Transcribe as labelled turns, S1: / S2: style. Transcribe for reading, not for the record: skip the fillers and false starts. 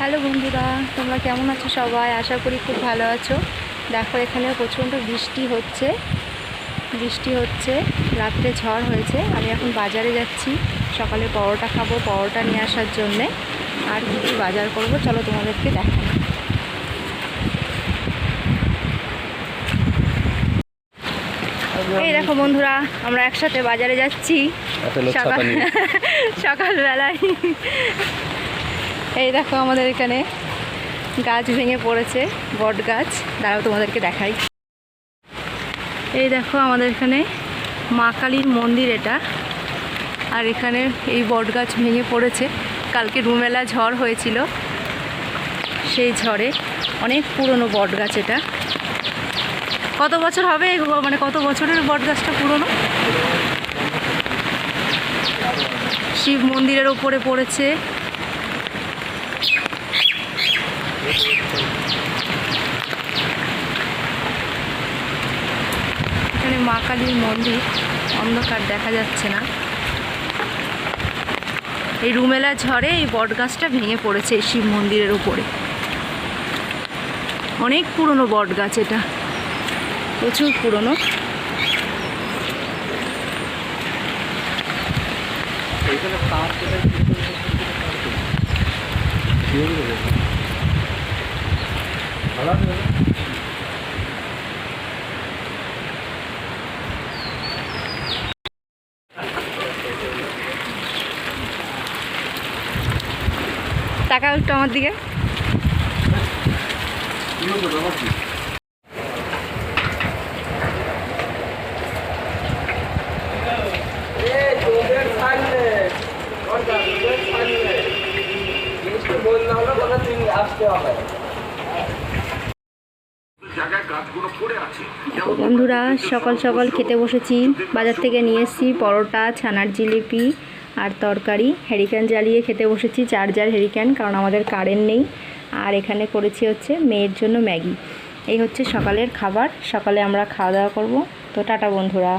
S1: Hello বন্ধুরা, তোমরা কেমন আছো সবাই? আশা করি খুব ভালো আছো। দেখো এখানে প্রচণ্ড বৃষ্টি হচ্ছে, রাত্রে ঝড় হয়েছে। আমি এখন বাজারে যাচ্ছি, সকালে পরোটা খাবো, পরোটা নিয়ে আসার জন্যে। আর কী কী বাজার করবো চলো তোমাদেরকে দেখাই। এই দেখো বন্ধুরা, আমরা একসাথে বাজারে যাচ্ছি সকালবেলায়। এই দেখো আমাদের এখানে গাছ ভেঙে পড়েছে, বট গাছ। দাঁড়াও তোমাদেরকে দেখাই। এই দেখো আমাদের এখানে মা কালীর মন্দির এটা। আর এখানে এই বট গাছ ভেঙে পড়েছে, কালকে রুমেলা ঝড় হয়েছিল, সেই ঝড়ে অনেক পুরনো বট গাছ এটা। কত বছর হবে, মানে কত বছরের বট গাছটা পুরনো? শিব মন্দিরের ওপরে পড়েছে। এখানে মা কালীর মন্দির, অন্ধকার দেখা যাচ্ছে না। এই রুমেলা ঝড়ে এই বট গাছটা ভেঙে পড়েছে এই শিব মন্দিরের উপরে। অনেক পুরনো বট গাছ এটা, প্রচুর পুরনো। তাকাও একটু আমার দিকে। বন্ধুরা, সকাল সকাল খেতে বসেছি। বাজার থেকে নিয়ে এসেছি পরোটা, ছানার জিলিপি আর তরকারি। হ্যারিকেন জ্বালিয়ে খেতে বসেছি, চার্জার হ্যারিকেন, কারণ আমাদের কারেন্ট নেই। আর এখানে করেছি হচ্ছে মেয়ের জন্য ম্যাগি। এই হচ্ছে সকালের খাবার। সকালে আমরা খাওয়া দাওয়া করব। তো টাটা বন্ধুরা।